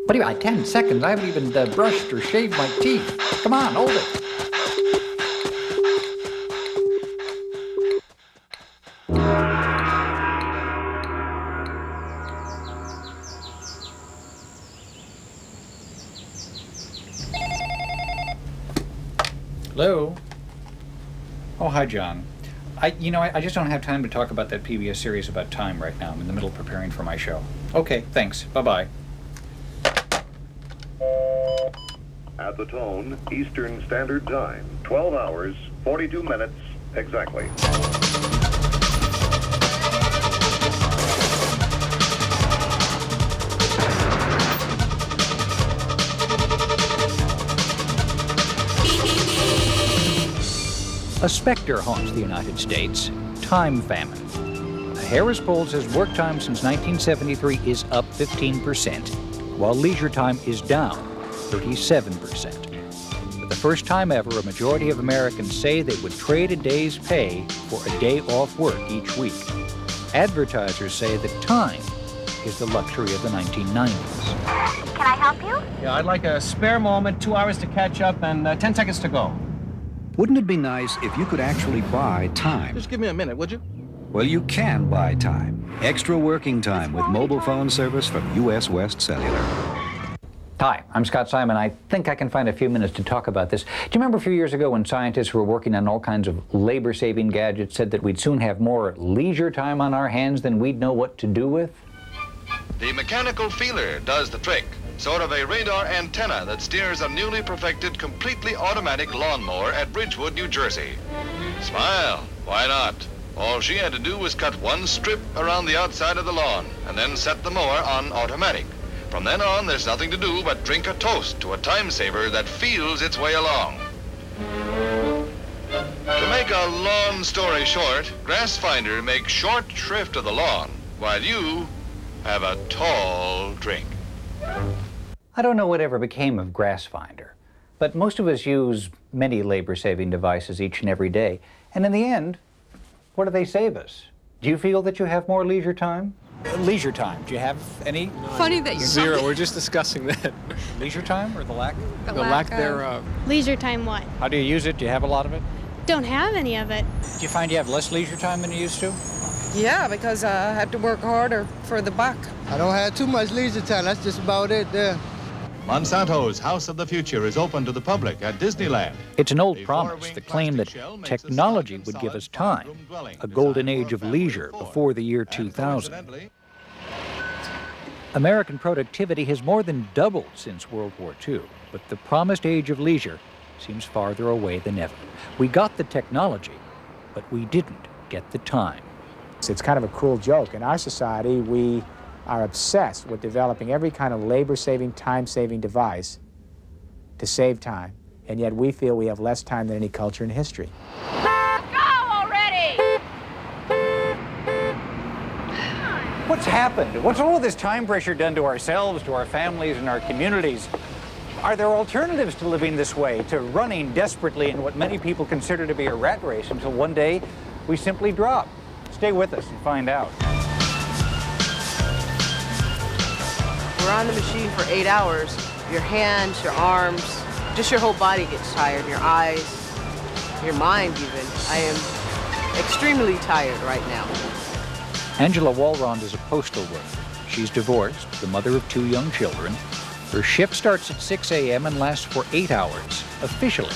What do you mean, 10 seconds? I haven't even brushed or shaved my teeth. Come on, hold it. Hello? Oh, hi, John. I just don't have time to talk about that PBS series about time right now. I'm in the middle of preparing for my show. Okay, thanks. Bye-bye. At the tone, Eastern Standard Time, 12 hours, 42 minutes, exactly. A specter haunts the United States, time famine. The Harris poll says work time since 1973 is up 15%, while leisure time is down 37%. For the first time ever, a majority of Americans say they would trade a day's pay for a day off work each week. Advertisers say that time is the luxury of the 1990s. Can I help you? Yeah, I'd like a spare moment, 2 hours to catch up, and 10 seconds to go. Wouldn't it be nice if you could actually buy time? Just give me a minute, would you? Well, you can buy time. Extra working time with mobile phone service from US West Cellular. Hi, I'm Scott Simon. I think I can find a few minutes to talk about this. Do you remember a few years ago when scientists who were working on all kinds of labor-saving gadgets said that we'd soon have more leisure time on our hands than we'd know what to do with? The mechanical feeler does the trick. Sort of a radar antenna that steers a newly perfected, completely automatic lawnmower at Bridgewood, New Jersey. Smile, why not? All she had to do was cut one strip around the outside of the lawn and then set the mower on automatic. From then on, there's nothing to do but drink a toast to a time saver that feels its way along. To make a long story short, GrassFinder makes short shrift of the lawn while you have a tall drink. I don't know whatever became of GrassFinder, but most of us use many labor-saving devices each and every day. And in the end, what do they save us? Do you feel that you have more leisure time? Leisure time, do you have any? Funny that you're Zero, we're just discussing that. Leisure time or the lack? The lack thereof. Leisure time what? How do you use it? Do you have a lot of it? Don't have any of it. Do you find you have less leisure time than you used to? Yeah, because I have to work harder for the buck. I don't have too much leisure time. That's just about it there. Monsanto's House of the Future is open to the public at Disneyland. It's an old promise, the claim that technology would give us time, a golden age of leisure before the year 2000. American productivity has more than doubled since World War II, but the promised age of leisure seems farther away than ever. We got the technology, but we didn't get the time. It's kind of a cruel joke. In our society, we are obsessed with developing every kind of labor-saving, time-saving device to save time, and yet we feel we have less time than any culture in history. Go already! What's happened? What's all of this time pressure done to ourselves, to our families, and our communities? Are there alternatives to living this way, to running desperately in what many people consider to be a rat race until one day we simply drop? Stay with us and find out. We're on the machine for 8 hours. Your hands, your arms, just your whole body gets tired. Your eyes, your mind even. I am extremely tired right now. Angela Walrond is a postal worker. She's divorced, the mother of 2 young children. Her shift starts at 6 a.m. and lasts for 8 hours, officially.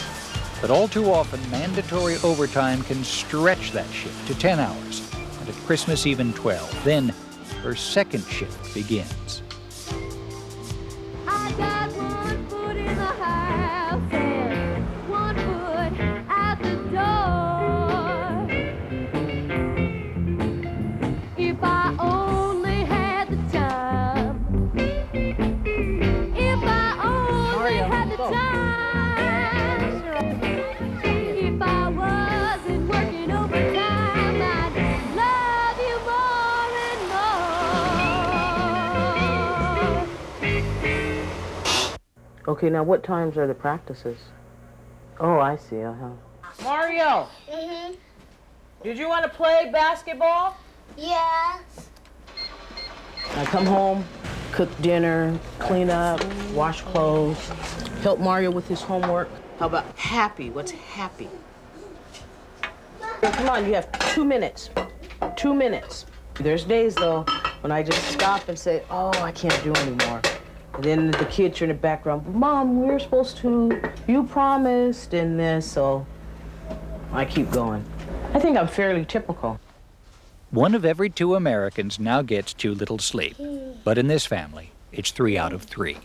But all too often, mandatory overtime can stretch that shift to 10 hours, and at Christmas even 12. Then her second shift begins. I got one foot in the house and one foot out the door. If I only had the time. If I only had the time. If I wasn't working overtime, I'd love you more and more. Okay, now what times are the practices? Oh, I see, Mario! Mm-hmm. Did you want to play basketball? Yeah. I come home, cook dinner, clean up, wash clothes, help Mario with his homework. How about happy? What's happy? Come on, you have 2 minutes. 2 minutes. There's days, though, when I just stop and say, oh, I can't do anymore. And then the kids are in the background, Mom, we're supposed to, you promised, and this, so I keep going. I think I'm fairly typical. 1 of every 2 Americans now gets too little sleep. But in this family, it's 3 out of 3.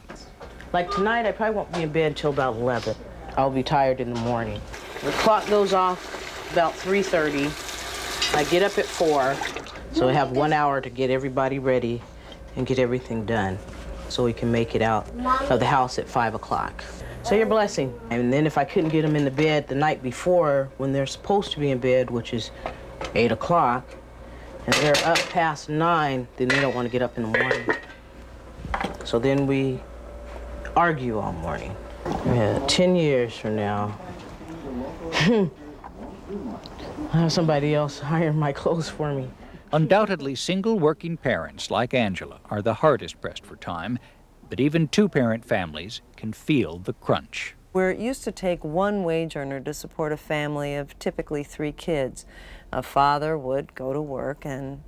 Like tonight, I probably won't be in bed till about 11. I'll be tired in the morning. The clock goes off about 3:30. I get up at 4, so I have 1 hour to get everybody ready and get everything done so we can make it out of the house at 5 o'clock. Say your blessing. And then if I couldn't get them in the bed the night before when they're supposed to be in bed, which is 8 o'clock, and they're up past 9, then they don't want to get up in the morning. So then we argue all morning. Yeah, 10 years from now, I'll have somebody else iron my clothes for me. Undoubtedly, single working parents like Angela are the hardest pressed for time, but even 2-parent families can feel the crunch. Where it used to take 1 wage earner to support a family of typically 3 kids, a father would go to work and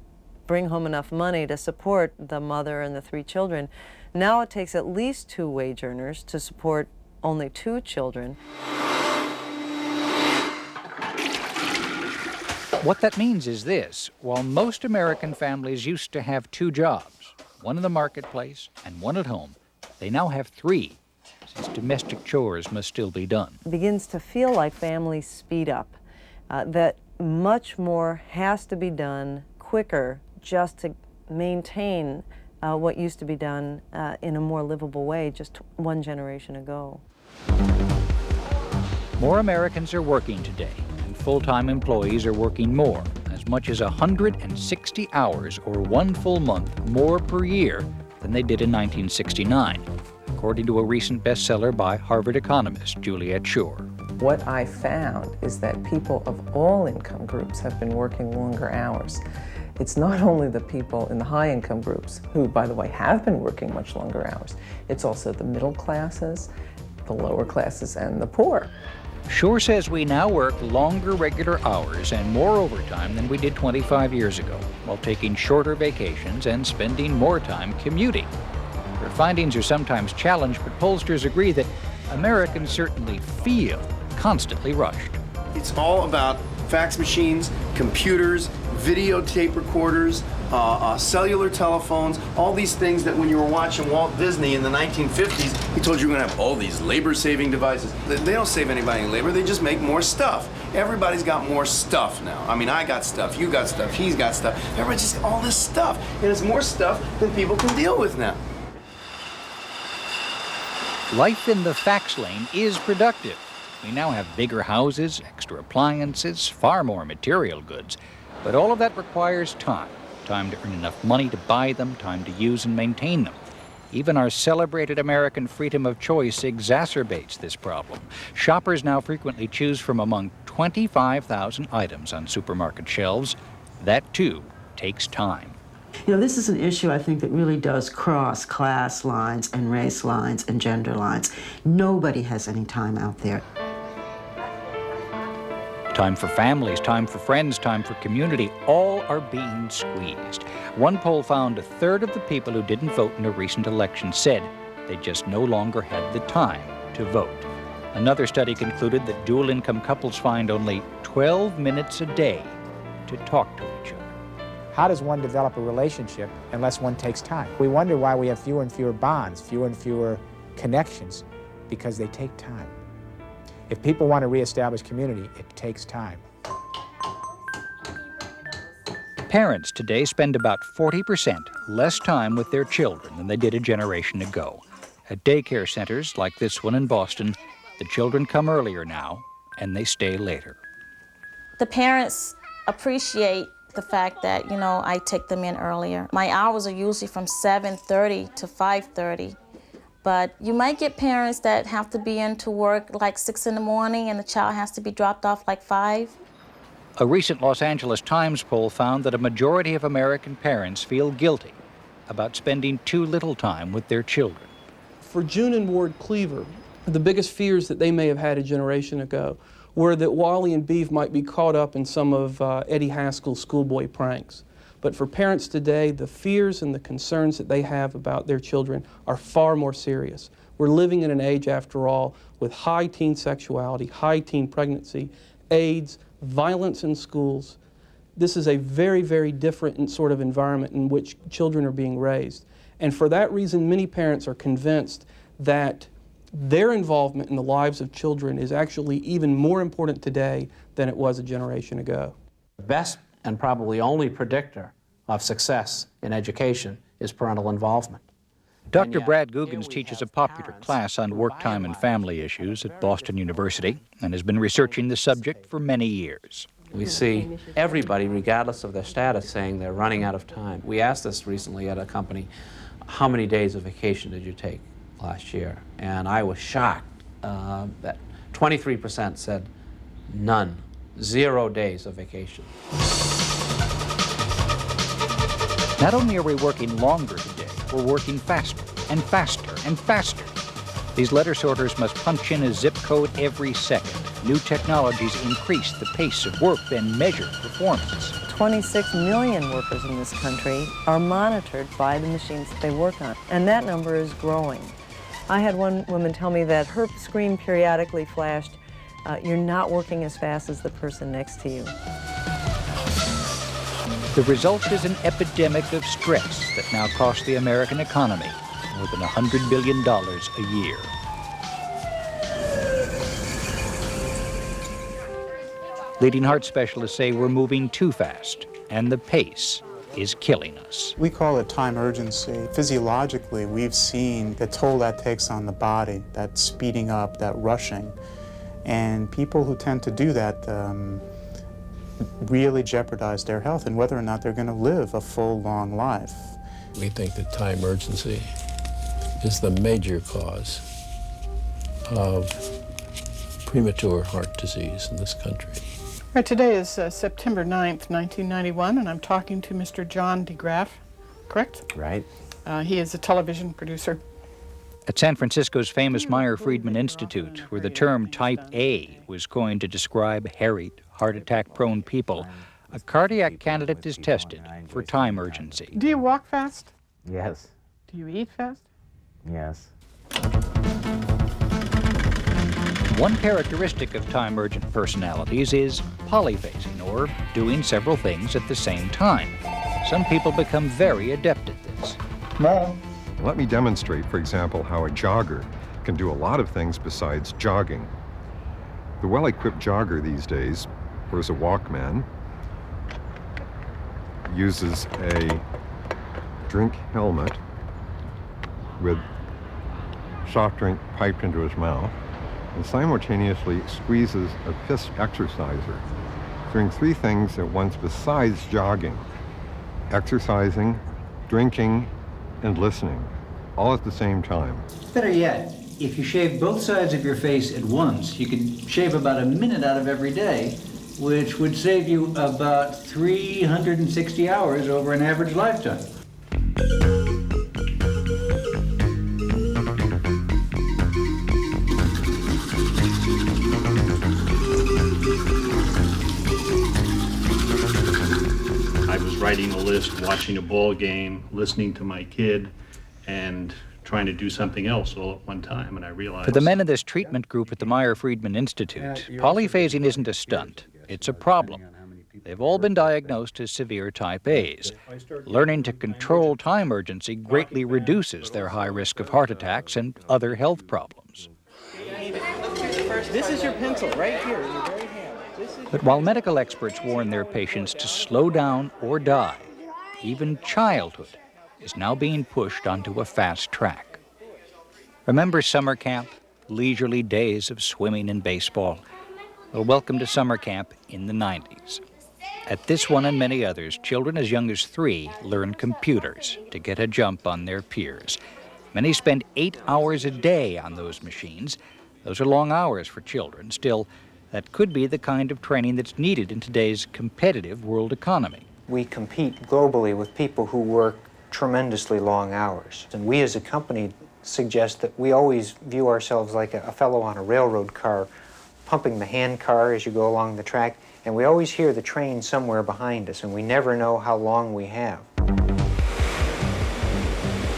bring home enough money to support the mother and the 3 children. Now it takes at least 2 wage earners to support only 2 children. What that means is this: while most American families used to have 2 jobs, 1 in the marketplace and 1 at home, they now have 3, since domestic chores must still be done. It begins to feel like families speed up, that much more has to be done quicker just to maintain what used to be done in a more livable way just 1 generation ago. More Americans are working today, and full-time employees are working more, as much as 160 hours or 1 full month more per year than they did in 1969, according to a recent bestseller by Harvard economist Juliet Schor. What I found is that people of all income groups have been working longer hours. It's not only the people in the high income groups, who, by the way, have been working much longer hours. It's also the middle classes, the lower classes, and the poor. Schor says we now work longer regular hours and more overtime than we did 25 years ago, while taking shorter vacations and spending more time commuting. Her findings are sometimes challenged, but pollsters agree that Americans certainly feel constantly rushed. It's all about fax machines, computers, videotape recorders, cellular telephones, all these things that when you were watching Walt Disney in the 1950s, he told you you're gonna have all these labor-saving devices. They don't save anybody in labor, they just make more stuff. Everybody's got more stuff now. I mean, I got stuff, you got stuff, he's got stuff. Everybody's just all this stuff, and it's more stuff than people can deal with now. Life in the fax lane is productive. We now have bigger houses, extra appliances, far more material goods. But all of that requires time. Time to earn enough money to buy them, time to use and maintain them. Even our celebrated American freedom of choice exacerbates this problem. Shoppers now frequently choose from among 25,000 items on supermarket shelves. That, too, takes time. You know, this is an issue, I think, that really does cross class lines and race lines and gender lines. Nobody has any time out there. Time for families, time for friends, time for community, all are being squeezed. One poll found 1/3 of the people who didn't vote in a recent election said they just no longer had the time to vote. Another study concluded that dual-income couples find only 12 minutes a day to talk to each other. How does one develop a relationship unless one takes time? We wonder why we have fewer and fewer bonds, fewer and fewer connections, because they take time. If people want to reestablish community, it takes time. Parents today spend about 40% less time with their children than they did a generation ago. At daycare centers like this one in Boston, the children come earlier now, and they stay later. The parents appreciate the fact that, you know, I take them in earlier. My hours are usually from 7:30 to 5:30. But you might get parents that have to be into work like 6 in the morning and the child has to be dropped off like 5. A recent Los Angeles Times poll found that a majority of American parents feel guilty about spending too little time with their children. For June and Ward Cleaver, the biggest fears that they may have had a generation ago were that Wally and Beef might be caught up in some of Eddie Haskell's schoolboy pranks. But for parents today, the fears and the concerns that they have about their children are far more serious. We're living in an age, after all, with high teen sexuality, high teen pregnancy, AIDS, violence in schools. This is a very, very different sort of environment in which children are being raised. And for that reason, many parents are convinced that their involvement in the lives of children is actually even more important today than it was a generation ago. The best and probably only predictor of success in education is parental involvement. Dr. Brad Googans teaches a popular class on work time and family issues at Boston University and has been researching the subject for many years. We see everybody, regardless of their status, saying they're running out of time. We asked this recently at a company, how many days of vacation did you take last year? And I was shocked that 23% said none, 0 days of vacation. Not only are we working longer today, we're working faster and faster and faster. These letter sorters must punch in a zip code every second. New technologies increase the pace of work, then measure performance. 26 million workers in this country are monitored by the machines that they work on, and that number is growing. I had one woman tell me that her screen periodically flashed, "You're not working as fast as the person next to you." The result is an epidemic of stress that now costs the American economy more than $100 billion a year. Leading heart specialists say we're moving too fast, and the pace is killing us. We call it time urgency. Physiologically, we've seen the toll that takes on the body, that speeding up, that rushing. And people who tend to do that really jeopardize their health and whether or not they're going to live a full, long life. We think that time urgency is the major cause of premature heart disease in this country. Right, today is September 9th, 1991, and I'm talking to Mr. John DeGraff, correct? Right. He is a television producer. At San Francisco's famous Meyer-Friedman Institute, where the term type A was coined to describe harried, heart attack-prone people, a cardiac candidate is tested for time urgency. Do you walk fast? Yes. Do you eat fast? Yes. One characteristic of time-urgent personalities is polyphasing, or doing several things at the same time. Some people become very adept at this. Mom. Let me demonstrate, for example, how a jogger can do a lot of things besides jogging. The well-equipped jogger these days wears a Walkman, uses a drink helmet with soft drink piped into his mouth, and simultaneously squeezes a fist exerciser, doing three things at once besides jogging: exercising, drinking, and listening, all at the same time. Better yet, if you shave both sides of your face at once, you could shave about a minute out of every day, which would save you about 360 hours over an average lifetime. Writing a list, watching a ball game, listening to my kid, and trying to do something else all at one time, and I realized... For the men in this treatment group at the Meyer-Friedman Institute, polyphasing isn't a stunt, it's a problem. They've all been diagnosed as severe type A's. Learning to control time urgency greatly reduces their high risk of heart attacks and other health problems. This is your pencil right here in your very hand. But while medical experts warn their patients to slow down or die, even childhood is now being pushed onto a fast track. Remember summer camp, leisurely days of swimming and baseball? Well, welcome to summer camp in the 90s. At this one and many others, children as young as 3 learn computers to get a jump on their peers. Many spend 8 hours a day on those machines. Those are long hours for children. Still, that could be the kind of training that's needed in today's competitive world economy. We compete globally with people who work tremendously long hours. And we as a company suggest that we always view ourselves like a fellow on a railroad car, pumping the hand car as you go along the track, and we always hear the train somewhere behind us, and we never know how long we have.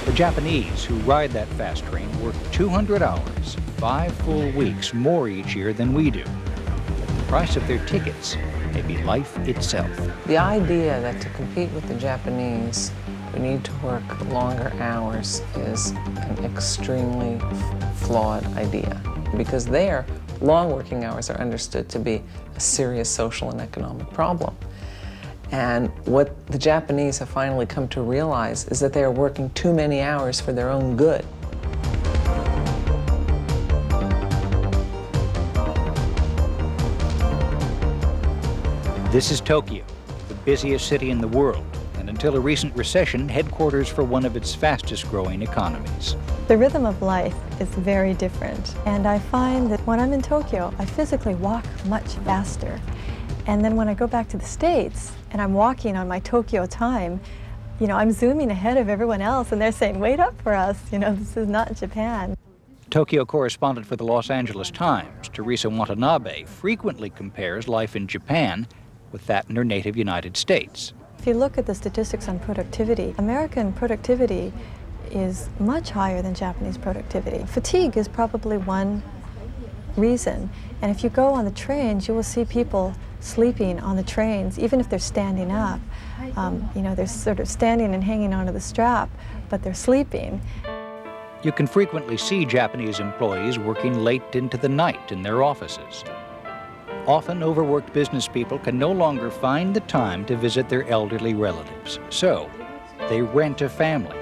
The Japanese who ride that fast train work 200 hours, 5 full weeks more each year than we do. The price of their tickets may be life itself. The idea that to compete with the Japanese, we need to work longer hours is an extremely flawed idea, because there, long working hours are understood to be a serious social and economic problem. And what the Japanese have finally come to realize is that they are working too many hours for their own good. This is Tokyo, the busiest city in the world, and until a recent recession, headquarters for one of its fastest growing economies. The rhythm of life is very different, and I find that when I'm in Tokyo, I physically walk much faster. And then when I go back to the States and I'm walking on my Tokyo time, you know, I'm zooming ahead of everyone else and they're saying, wait up for us, you know, this is not Japan. Tokyo correspondent for the Los Angeles Times, Teresa Watanabe, frequently compares life in Japan with that in her native United States. If you look at the statistics on productivity, American productivity is much higher than Japanese productivity. Fatigue is probably one reason. And if you go on the trains, you will see people sleeping on the trains, even if they're standing up. You know, they're sort of standing and hanging onto the strap, but they're sleeping. You can frequently see Japanese employees working late into the night in their offices. Often overworked business people can no longer find the time to visit their elderly relatives. So they rent a family,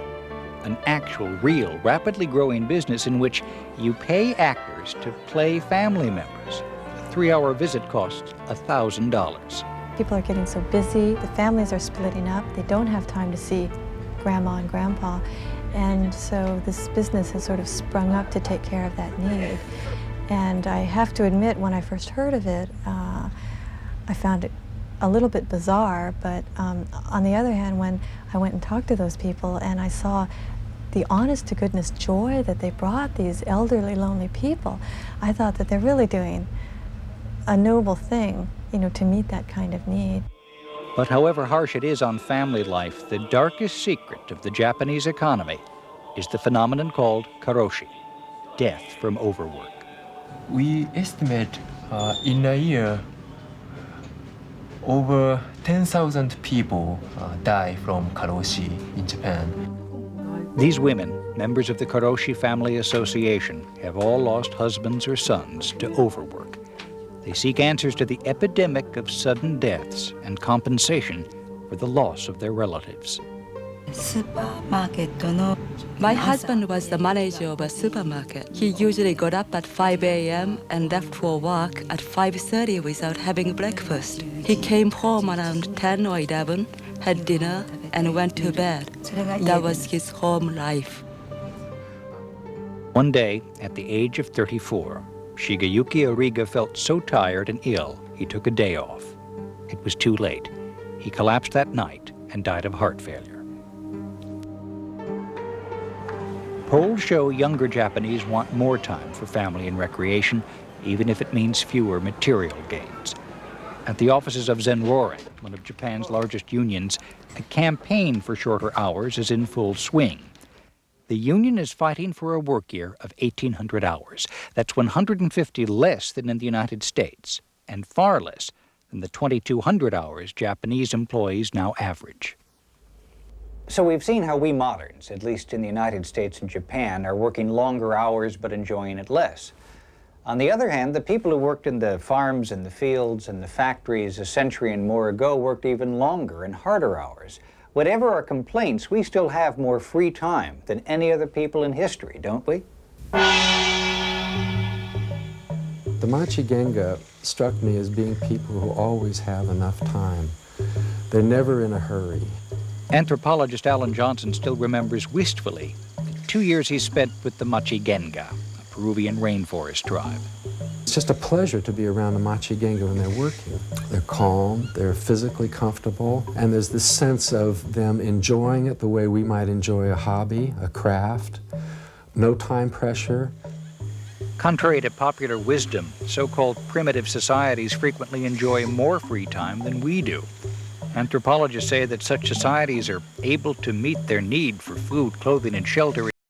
an actual, real, rapidly growing business in which you pay actors to play family members. A 3-hour visit costs $1,000. People are getting so busy, the families are splitting up, they don't have time to see grandma and grandpa, and so this business has sort of sprung up to take care of that need. And I have to admit, when I first heard of it, I found it a little bit bizarre, but on the other hand, when I went and talked to those people and I saw the honest-to-goodness joy that they brought these elderly, lonely people, I thought that they're really doing a noble thing, you know, to meet that kind of need. But however harsh it is on family life, the darkest secret of the Japanese economy is the phenomenon called karoshi, death from overwork. We estimate in a year over 10,000 people die from karoshi in Japan. These women, members of the Karoshi Family Association, have all lost husbands or sons to overwork. They seek answers to the epidemic of sudden deaths and compensation for the loss of their relatives. My husband was the manager of a supermarket. He usually got up at 5 a.m. and left for work at 5:30 without having breakfast. He came home around 10 or 11, had dinner, and went to bed. That was his home life. One day, at the age of 34, Shigeyuki Origa felt so tired and ill, he took a day off. It was too late. He collapsed that night and died of heart failure. Polls show younger Japanese want more time for family and recreation, even if it means fewer material gains. At the offices of Zenroren, one of Japan's largest unions, a campaign for shorter hours is in full swing. The union is fighting for a work year of 1,800 hours. That's 150 less than in the United States, and far less than the 2,200 hours Japanese employees now average. So we've seen how we moderns, at least in the United States and Japan, are working longer hours but enjoying it less. On the other hand, the people who worked in the farms and the fields and the factories a century and more ago worked even longer and harder hours. Whatever our complaints, we still have more free time than any other people in history, don't we? The Machi Genga struck me as being people who always have enough time. They're never in a hurry. Anthropologist Alan Johnson still remembers wistfully the 2 years he spent with the Machi Genga, a Peruvian rainforest tribe. It's just a pleasure to be around the Machigenga when they're working. They're calm, they're physically comfortable, and there's this sense of them enjoying it the way we might enjoy a hobby, a craft. No time pressure. Contrary to popular wisdom, so-called primitive societies frequently enjoy more free time than we do. Anthropologists say that such societies are able to meet their need for food, clothing, and shelter